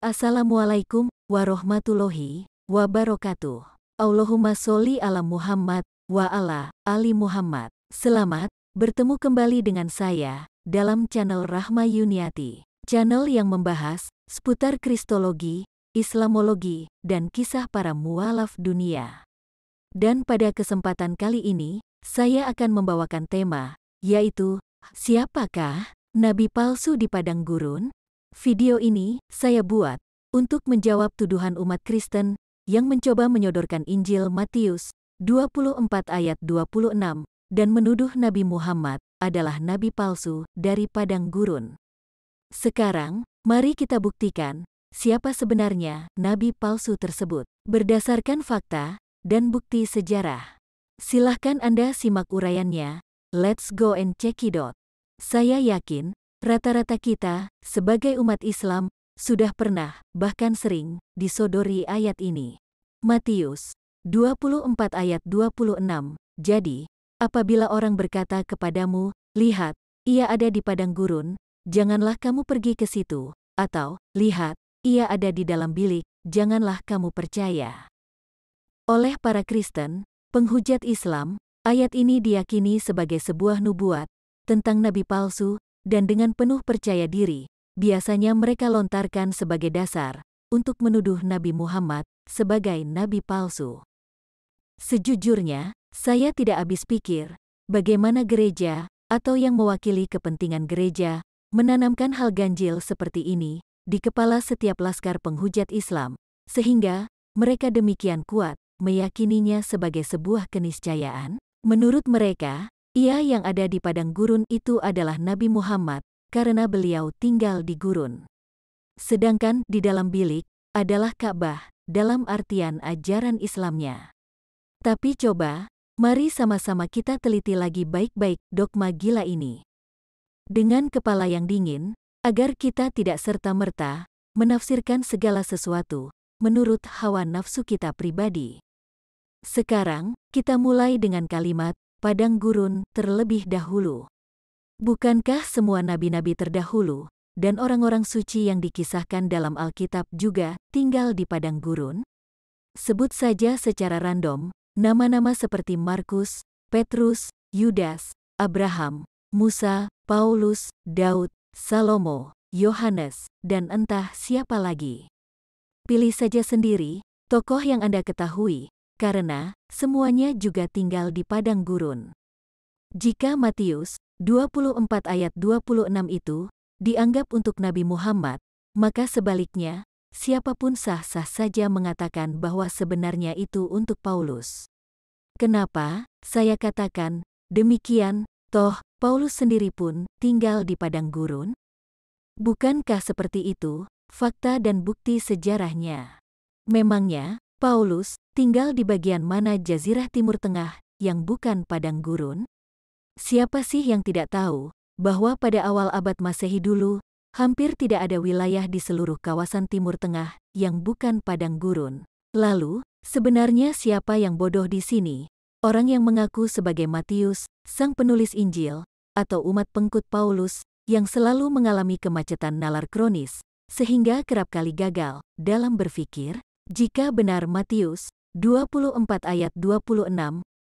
Assalamualaikum warahmatullahi wabarakatuh. Allahumma sholli ala Muhammad wa ala ali Muhammad. Selamat bertemu kembali dengan saya dalam channel Rahma Yuniati. Channel yang membahas seputar kristologi, islamologi, dan kisah para mualaf dunia. Dan pada kesempatan kali ini, saya akan membawakan tema, yaitu, siapakah Nabi palsu di padang gurun? Video ini saya buat untuk menjawab tuduhan umat Kristen yang mencoba menyodorkan Injil Matius 24 ayat 26 dan menuduh Nabi Muhammad adalah nabi palsu dari padang gurun. Sekarang, mari kita buktikan siapa sebenarnya nabi palsu tersebut berdasarkan fakta dan bukti sejarah. Silahkan Anda simak uraiannya. Let's go and check it out. Saya yakin rata-rata kita, sebagai umat Islam, sudah pernah, bahkan sering, disodori ayat ini. Matius 24 ayat 26. Jadi, apabila orang berkata kepadamu, lihat, ia ada di padang gurun, janganlah kamu pergi ke situ, atau, lihat, ia ada di dalam bilik, janganlah kamu percaya. Oleh para Kristen, penghujat Islam, ayat ini diyakini sebagai sebuah nubuat tentang nabi palsu, dan dengan penuh percaya diri, biasanya mereka lontarkan sebagai dasar untuk menuduh Nabi Muhammad sebagai nabi palsu. Sejujurnya, saya tidak habis pikir bagaimana gereja atau yang mewakili kepentingan gereja menanamkan hal ganjil seperti ini di kepala setiap laskar penghujat Islam, sehingga mereka demikian kuat meyakininya sebagai sebuah keniscayaan. Menurut mereka, ia yang ada di padang gurun itu adalah Nabi Muhammad, karena beliau tinggal di gurun. Sedangkan di dalam bilik adalah Ka'bah, dalam artian ajaran Islamnya. Tapi coba, mari sama-sama kita teliti lagi baik-baik dogma gila ini. Dengan kepala yang dingin, agar kita tidak serta-merta menafsirkan segala sesuatu menurut hawa nafsu kita pribadi. Sekarang, kita mulai dengan kalimat padang gurun terlebih dahulu. Bukankah semua nabi-nabi terdahulu dan orang-orang suci yang dikisahkan dalam Alkitab juga tinggal di padang gurun? Sebut saja secara random nama-nama seperti Markus, Petrus, Yudas, Abraham, Musa, Paulus, Daud, Salomo, Yohanes, dan entah siapa lagi. Pilih saja sendiri tokoh yang Anda ketahui, karena semuanya juga tinggal di padang gurun. Jika Matius 24 ayat 26 itu dianggap untuk Nabi Muhammad, maka sebaliknya, siapapun sah-sah saja mengatakan bahwa sebenarnya itu untuk Paulus. Kenapa saya katakan demikian, toh Paulus sendiri pun tinggal di padang gurun? Bukankah seperti itu fakta dan bukti sejarahnya? Memangnya Paulus tinggal di bagian mana Jazirah Timur Tengah yang bukan padang gurun? Siapa sih yang tidak tahu bahwa pada awal abad Masehi dulu, hampir tidak ada wilayah di seluruh kawasan Timur Tengah yang bukan padang gurun? Lalu, sebenarnya siapa yang bodoh di sini? Orang yang mengaku sebagai Matius, sang penulis Injil, atau umat pengikut Paulus yang selalu mengalami kemacetan nalar kronis, sehingga kerap kali gagal dalam berpikir? Jika benar Matius 24 ayat 26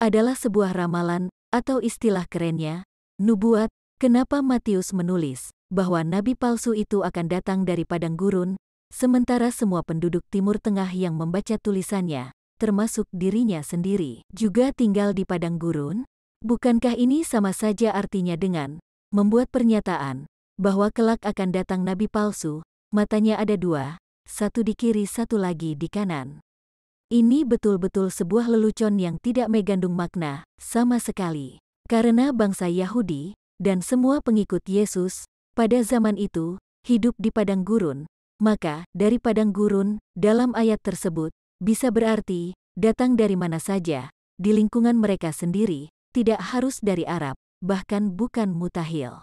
adalah sebuah ramalan atau istilah kerennya, nubuat, kenapa Matius menulis bahwa nabi palsu itu akan datang dari padang gurun, sementara semua penduduk Timur Tengah yang membaca tulisannya, termasuk dirinya sendiri, juga tinggal di padang gurun? Bukankah ini sama saja artinya dengan membuat pernyataan bahwa kelak akan datang nabi palsu, matanya ada dua, satu di kiri satu lagi di kanan. Ini betul-betul sebuah lelucon yang tidak mengandung makna sama sekali. Karena bangsa Yahudi dan semua pengikut Yesus pada zaman itu hidup di padang gurun, maka dari padang gurun dalam ayat tersebut bisa berarti datang dari mana saja di lingkungan mereka sendiri, tidak harus dari Arab, bahkan bukan mutahil.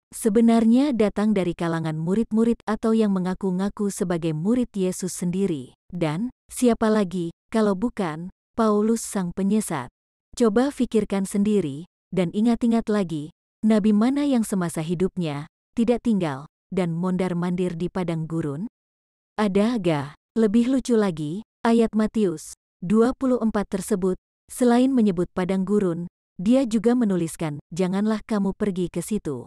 Sebenarnya datang dari kalangan murid-murid atau yang mengaku-ngaku sebagai murid Yesus sendiri. Dan, siapa lagi, kalau bukan, Paulus sang penyesat. Coba pikirkan sendiri, dan ingat-ingat lagi, nabi mana yang semasa hidupnya tidak tinggal dan mondar-mandir di padang gurun? Ada lebih lucu lagi, ayat Matius 24 tersebut, selain menyebut padang gurun, dia juga menuliskan, janganlah kamu pergi ke situ.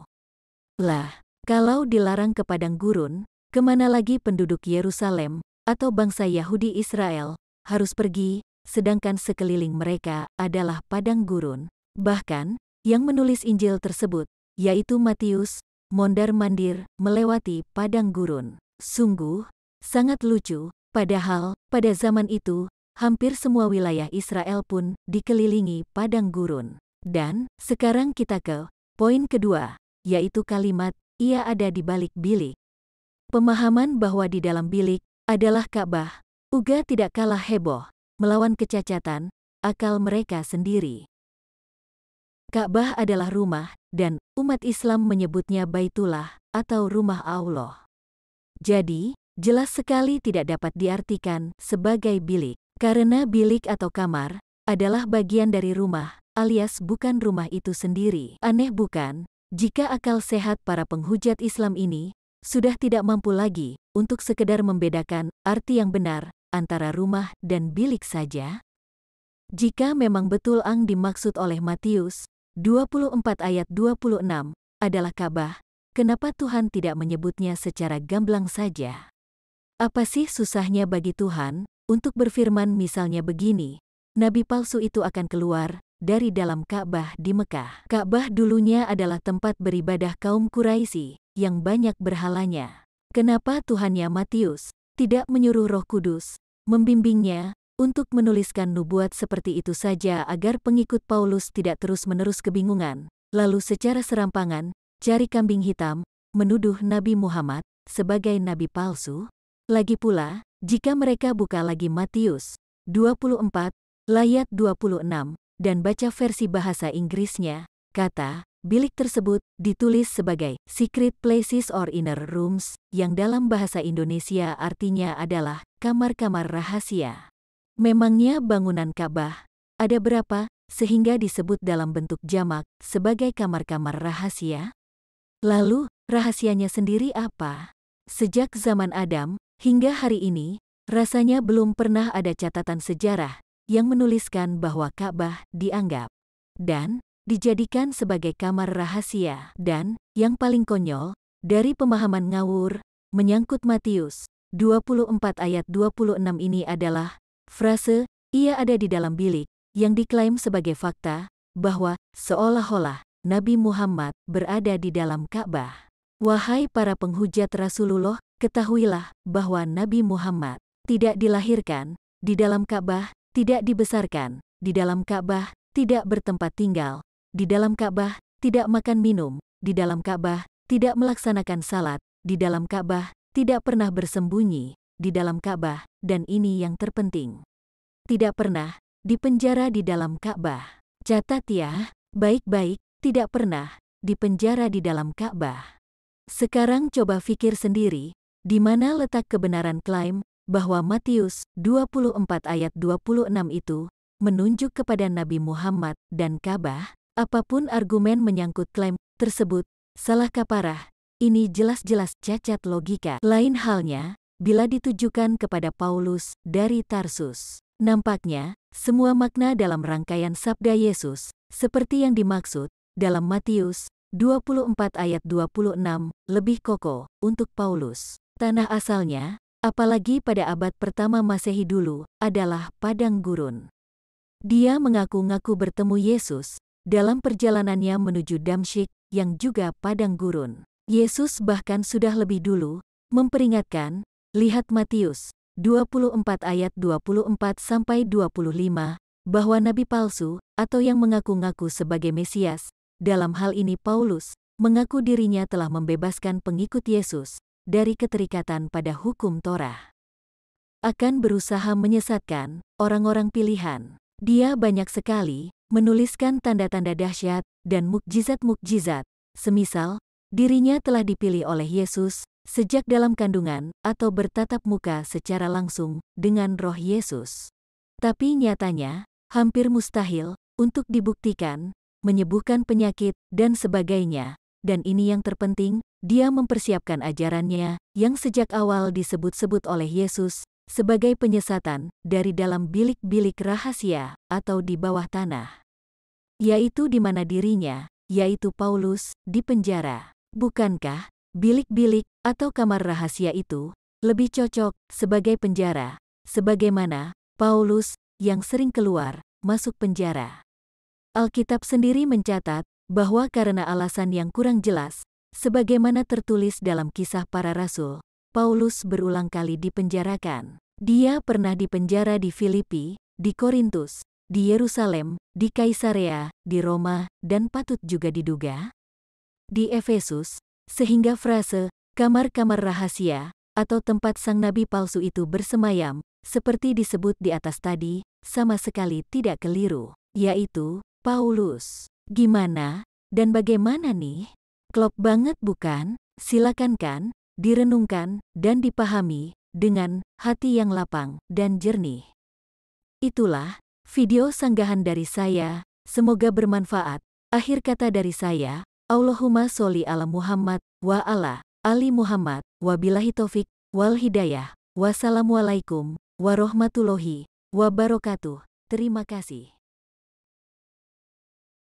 Lah, kalau dilarang ke padang gurun, kemana lagi penduduk Yerusalem, atau bangsa Yahudi Israel, harus pergi, sedangkan sekeliling mereka adalah padang gurun. Bahkan, yang menulis Injil tersebut, yaitu Matius, mondar-mandir melewati padang gurun. Sungguh, sangat lucu, padahal, pada zaman itu, hampir semua wilayah Israel pun dikelilingi padang gurun. Dan, sekarang kita ke poin kedua, yaitu kalimat, ia ada di balik bilik. Pemahaman bahwa di dalam bilik adalah Ka'bah, juga tidak kalah heboh, melawan kecacatan akal mereka sendiri. Ka'bah adalah rumah, dan umat Islam menyebutnya Baitullah, atau rumah Allah. Jadi, jelas sekali tidak dapat diartikan sebagai bilik, karena bilik atau kamar adalah bagian dari rumah, alias bukan rumah itu sendiri. Aneh bukan, jika akal sehat para penghujat Islam ini sudah tidak mampu lagi untuk sekedar membedakan arti yang benar antara rumah dan bilik saja? Jika memang betul ang dimaksud oleh Matius 24 ayat 26 adalah Ka'bah, kenapa Tuhan tidak menyebutnya secara gamblang saja? Apa sih susahnya bagi Tuhan untuk berfirman misalnya begini, nabi palsu itu akan keluar dari dalam Ka'bah di Mekah. Ka'bah dulunya adalah tempat beribadah kaum Quraisy yang banyak berhalanya. Kenapa Tuhannya Matius tidak menyuruh Roh Kudus membimbingnya untuk menuliskan nubuat seperti itu saja agar pengikut Paulus tidak terus-menerus kebingungan, lalu secara serampangan cari kambing hitam, menuduh Nabi Muhammad sebagai nabi palsu? Lagi pula, jika mereka buka lagi Matius 24, ayat 26, dan baca versi bahasa Inggrisnya, kata bilik tersebut ditulis sebagai secret places or inner rooms, yang dalam bahasa Indonesia artinya adalah kamar-kamar rahasia. Memangnya bangunan Ka'bah ada berapa sehingga disebut dalam bentuk jamak sebagai kamar-kamar rahasia? Lalu, rahasianya sendiri apa? Sejak zaman Adam hingga hari ini, rasanya belum pernah ada catatan sejarah yang menuliskan bahwa Ka'bah dianggap dan dijadikan sebagai kamar rahasia. Dan, yang paling konyol, dari pemahaman ngawur menyangkut Matius 24 ayat 26 ini adalah frase, ia ada di dalam bilik, yang diklaim sebagai fakta, bahwa seolah-olah Nabi Muhammad berada di dalam Ka'bah. Wahai para penghujat Rasulullah, ketahuilah bahwa Nabi Muhammad tidak dilahirkan di dalam Ka'bah, tidak dibesarkan di dalam Ka'bah, tidak bertempat tinggal di dalam Ka'bah, tidak makan minum di dalam Ka'bah, tidak melaksanakan salat di dalam Ka'bah, tidak pernah bersembunyi di dalam Ka'bah, dan ini yang terpenting, tidak pernah dipenjara di dalam Ka'bah. Catat ya, baik-baik, tidak pernah dipenjara di dalam Ka'bah. Sekarang coba pikir sendiri, di mana letak kebenaran klaim bahwa Matius 24 ayat 26 itu menunjuk kepada Nabi Muhammad dan Ka'bah? Apapun argumen menyangkut klaim tersebut, salah kaprah, ini jelas-jelas cacat logika. Lain halnya, bila ditujukan kepada Paulus dari Tarsus. Nampaknya, semua makna dalam rangkaian sabda Yesus, seperti yang dimaksud dalam Matius 24 ayat 26, lebih kokoh untuk Paulus. Tanah asalnya, apalagi pada abad pertama Masehi dulu, adalah padang gurun. Dia mengaku-ngaku bertemu Yesus dalam perjalanannya menuju Damsyik, yang juga padang gurun. Yesus bahkan sudah lebih dulu memperingatkan, lihat Matius 24 ayat 24-25, bahwa nabi palsu, atau yang mengaku-ngaku sebagai Mesias, dalam hal ini Paulus, mengaku dirinya telah membebaskan pengikut Yesus dari keterikatan pada hukum Torah. Akan berusaha menyesatkan orang-orang pilihan. Dia banyak sekali menuliskan tanda-tanda dahsyat dan mukjizat-mukjizat, semisal dirinya telah dipilih oleh Yesus sejak dalam kandungan atau bertatap muka secara langsung dengan roh Yesus. Tapi nyatanya, hampir mustahil untuk dibuktikan, menyembuhkan penyakit, dan sebagainya, dan ini yang terpenting, dia mempersiapkan ajarannya yang sejak awal disebut-sebut oleh Yesus sebagai penyesatan dari dalam bilik-bilik rahasia atau di bawah tanah. Yaitu di mana dirinya, yaitu Paulus, di penjara. Bukankah bilik-bilik atau kamar rahasia itu lebih cocok sebagai penjara, sebagaimana Paulus yang sering keluar masuk penjara? Alkitab sendiri mencatat bahwa karena alasan yang kurang jelas, sebagaimana tertulis dalam Kisah Para Rasul, Paulus berulang kali dipenjarakan. Dia pernah dipenjara di Filipi, di Korintus, di Yerusalem, di Kaisarea, di Roma, dan patut juga diduga di Efesus, sehingga frase kamar-kamar rahasia atau tempat sang nabi palsu itu bersemayam, seperti disebut di atas tadi, sama sekali tidak keliru, yaitu Paulus. Gimana dan bagaimana nih? Klop banget bukan? Silakan kan direnungkan dan dipahami dengan hati yang lapang dan jernih. Itulah video sanggahan dari saya, semoga bermanfaat. Akhir kata dari saya, Allahumma sholli ala Muhammad wa ala ali Muhammad, wabillahi taufik wal hidayah. Wassalamualaikum warahmatullahi wabarakatuh. Terima kasih.